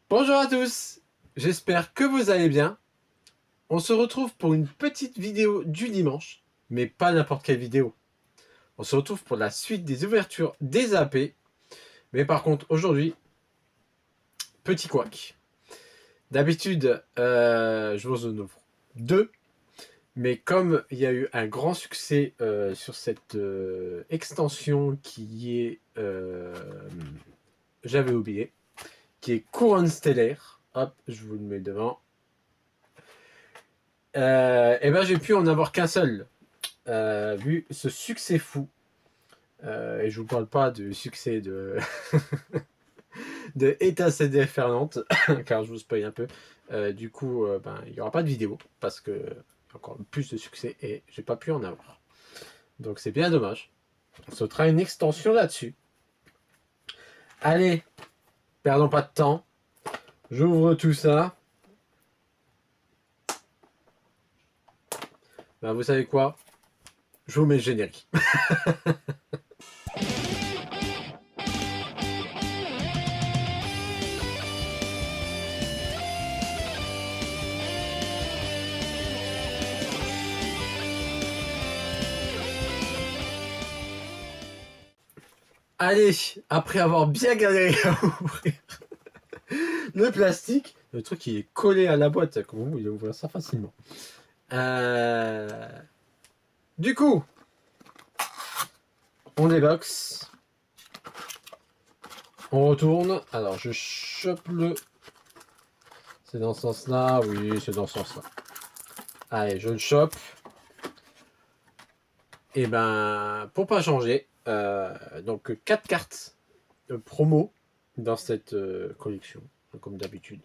Bonjour à tous, j'espère que vous allez bien. On se retrouve pour une petite vidéo du dimanche, mais pas n'importe quelle vidéo. On se retrouve pour la suite des ouvertures des AP, mais par contre aujourd'hui, petit couac. D'habitude, je vous en ouvre deux, mais comme il y a eu un grand succès sur cette extension qui est, j'avais oublié, qui est Couronne Stellaire, hop, je vous le mets devant. Et ben j'ai pu en avoir qu'un seul, vu ce succès fou. Et je vous parle pas du succès de de Eta CDF Nantes, car je vous spoil un peu. Du coup, il n'y aura pas de vidéo parce que y a encore plus de succès et j'ai pas pu en avoir. Donc c'est bien dommage. On sautera une extension là-dessus. Allez, perdons pas de temps. J'ouvre tout ça. Ben, vous savez quoi? Je vous mets le générique. Allez, après avoir bien galéré à ouvrir le plastique, le truc il est collé à la boîte, comment vous pouvez ouvrir ça facilement. Du coup, on déboxe, on retourne. Alors je chope le. C'est dans ce sens-là, oui, c'est dans ce sens-là. Allez, je le chope. Et ben, pour pas changer, donc 4 cartes promo dans cette collection, comme d'habitude.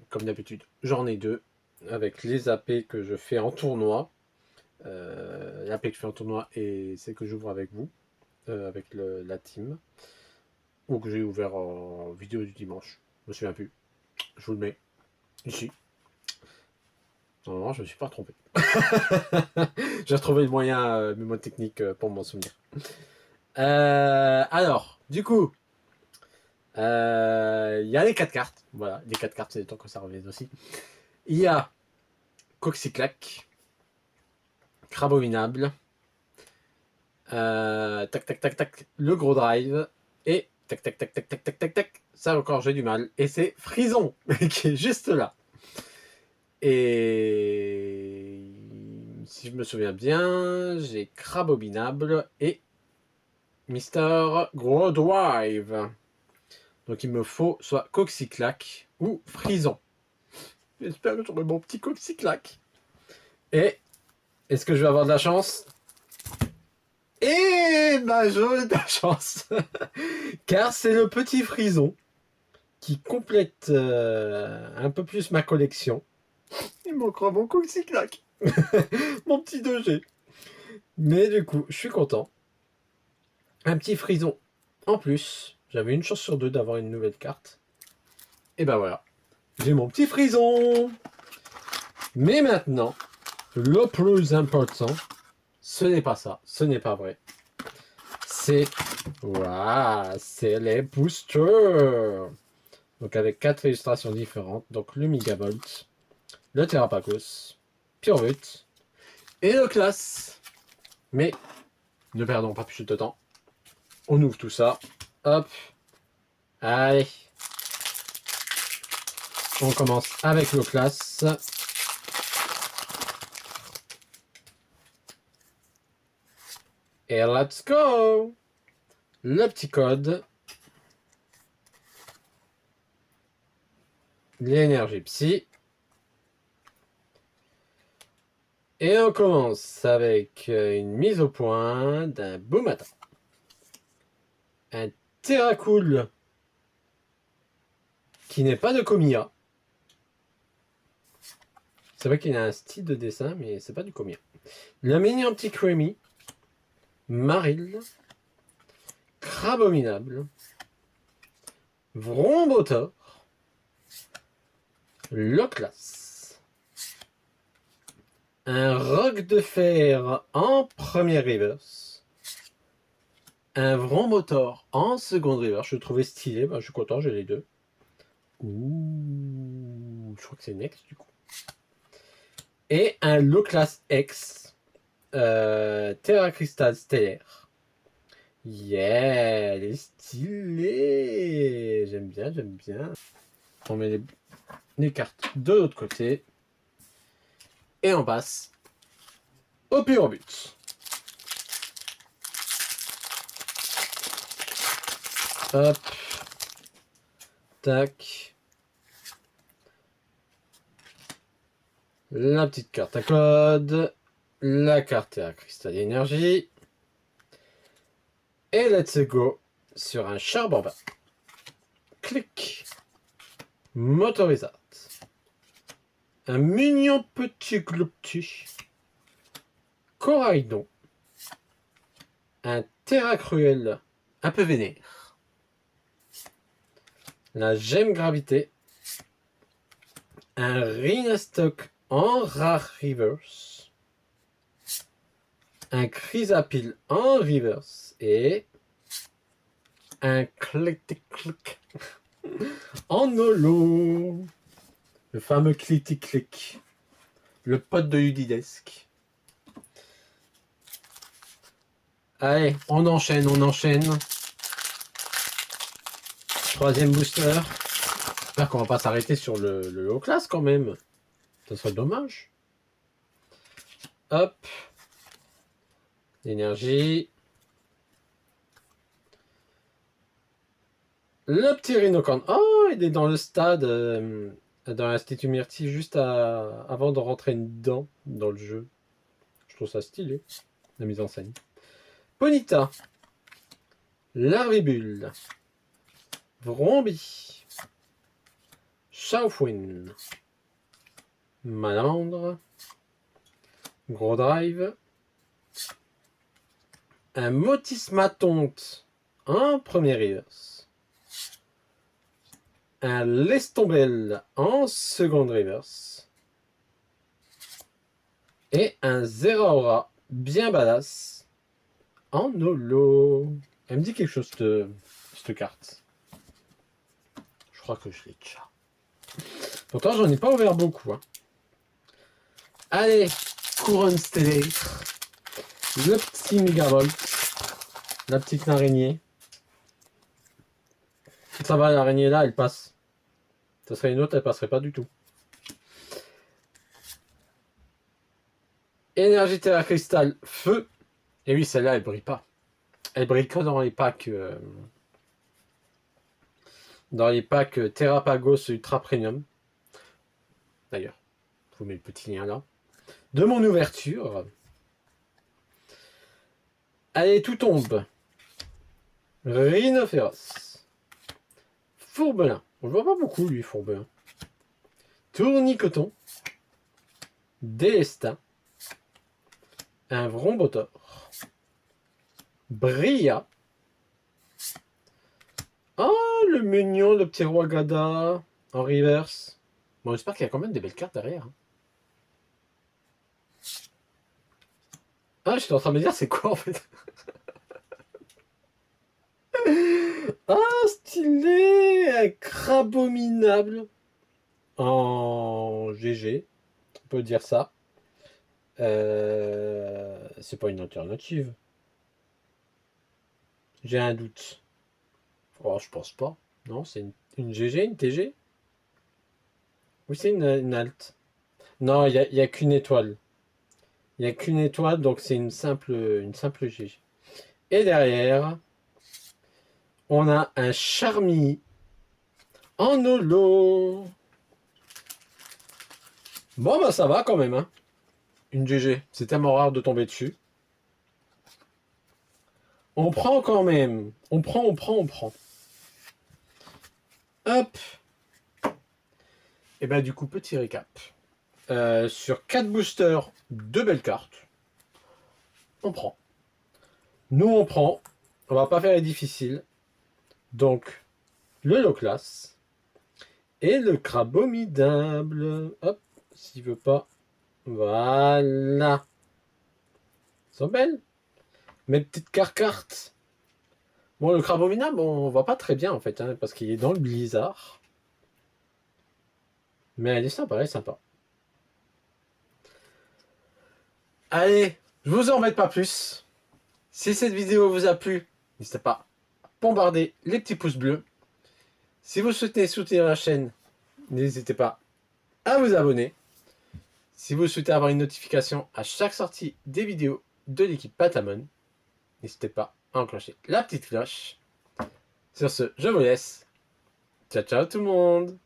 Comme d'habitude, j'en ai deux avec les AP que je fais en tournoi. L'AP que je fais en tournoi et c'est que j'ouvre avec vous, avec la team, ou que j'ai ouvert en vidéo du dimanche. Je me souviens plus. Je vous le mets ici. Non, je me suis pas trompé. J'ai retrouvé le moyen mnémotechnique pour m'en souvenir. Alors, du coup, il y a les 4 cartes. Voilà, les 4 cartes, c'est le temps que ça revienne aussi. Il y a Coxyclac, Crabominable, tac tac tac tac, le gros drive, et tac tac tac tac tac tac tac tac, ça encore j'ai du mal, et c'est Frison qui est juste là. Et si je me souviens bien, j'ai Crabominable et Mister Gros Drive. Donc il me faut soit Coxyclac ou Frison. J'espère que j'aurai mon petit Coxyclac. Et est-ce que je vais avoir de la chance? Et bah j'ai de la chance. Car c'est le petit Frison qui complète un peu plus ma collection. Il manquera mon Coxyclac. Mon petit 2G. Mais du coup, je suis content. Un petit Frison en plus. J'avais une chance sur deux d'avoir une nouvelle carte. Et ben voilà. J'ai mon petit Frison. Mais maintenant, le plus important, ce n'est pas ça. Ce n'est pas vrai. C'est... Waouh, c'est les boosters. Donc avec 4 illustrations différentes. Donc le Megavolt, le Terrapagos, Purevut et le Classe. Mais ne perdons pas plus de temps. On ouvre tout ça. Hop. Allez. On commence avec le Classe. Et let's go. Le petit code. L'énergie psy. Et on commence avec une mise au point d'un Boomata. Un Terracool qui n'est pas de Komiya. C'est vrai qu'il a un style de dessin, mais c'est pas du Komiya. Le mini anti-creamy. Maril. Crabominable. Vrombotor. Loclas. Un roc de fer en première reverse. Un Vrond Motor en seconde river. Je le trouvais stylé. Bah, je suis content, j'ai les deux. Ouh, je crois que c'est Next du coup. Et un Low Class X Terra Crystal Stellaire. Yeah, elle est stylée. J'aime bien, j'aime bien. On met les cartes de l'autre côté. Et on passe au pur but. Hop. Tac. La petite carte à code. La carte à cristal énergie. Et let's go sur un charbon bas. Clic. Motorisate. Un mignon petit gloupti. Coraidon. Un terra cruel un peu vénère. La gemme gravité. Un Rhinastock en rare reverse. Un Chrysapile en reverse. Et un Click en holo. Le fameux Click. Le pote de Udidesque. Allez, on enchaîne. Troisième booster. J'espère qu'on va pas s'arrêter sur le haut class quand même. Ça serait dommage. Hop. L'énergie. Le petit Rhinocorn. Oh, il est dans le stade, dans l'Institut Myrtille, juste avant de rentrer dedans, dans le jeu. Je trouve ça stylé, la mise en scène. Ponyta. Larvibule. Vrombi. Shaofuin. Malandre. Gros Drive. Un Motismatonte en premier reverse. Un Lestombel en seconde reverse. Et un Zeraora bien badass en holo. Elle me dit quelque chose, cette carte. Je crois que je l'ai déjà. Pourtant, j'en ai pas ouvert beaucoup. Hein. Allez, couronne stellaire. Le petit Megavolt. La petite araignée. Ça va, l'araignée là, elle passe. Ça serait une autre, elle passerait pas du tout. Énergie Terra Cristal, feu. Et oui, celle-là, elle brille pas. Elle brille que dans les packs. Dans les packs Terra Pagos Ultra Premium. D'ailleurs, je vous mets le petit lien là. De mon ouverture. Allez, tout tombe. Rhinophéros. Fourbelin. On le voit pas beaucoup, lui, Fourbelin. Tournicoton. Délestin. Un Vrombotor. Bria. Oh, le mignon, le petit roi Gada. En reverse. Bon, j'espère qu'il y a quand même des belles cartes derrière. Hein. Ah, j'étais en train de me dire, c'est quoi en fait? Ah, stylé! Un crabominable en GG. On peut dire ça. C'est pas une alternative. J'ai un doute. Oh, je pense pas. Non, c'est une GG, une TG? Oui, c'est une alt. Non, il n'y a qu'une étoile. Il n'y a qu'une étoile, donc c'est une simple GG. Et derrière, on a un Charmy en holo. Bon, bah ça va quand même. Hein. Une GG. C'est tellement rare de tomber dessus. On prend quand même. On prend. Hop. Et bah du coup, petit récap. Sur 4 boosters, 2 belles cartes. On prend. Nous, on prend. On va pas faire les difficiles. Donc, le low class. Et le crabomidable. Hop. S'il veut pas. Voilà. Ils sont belles. Mes petites cartes. Bon, le Crabominable, on voit pas très bien en fait, hein, parce qu'il est dans le blizzard. Mais elle est sympa, elle est sympa. Allez, je vous en embête pas plus. Si cette vidéo vous a plu, n'hésitez pas à bombarder les petits pouces bleus. Si vous souhaitez soutenir la chaîne, n'hésitez pas à vous abonner. Si vous souhaitez avoir une notification à chaque sortie des vidéos de l'équipe Patamon, n'hésitez pas à enclencher la petite cloche. Sur ce, je vous laisse. Ciao, ciao tout le monde!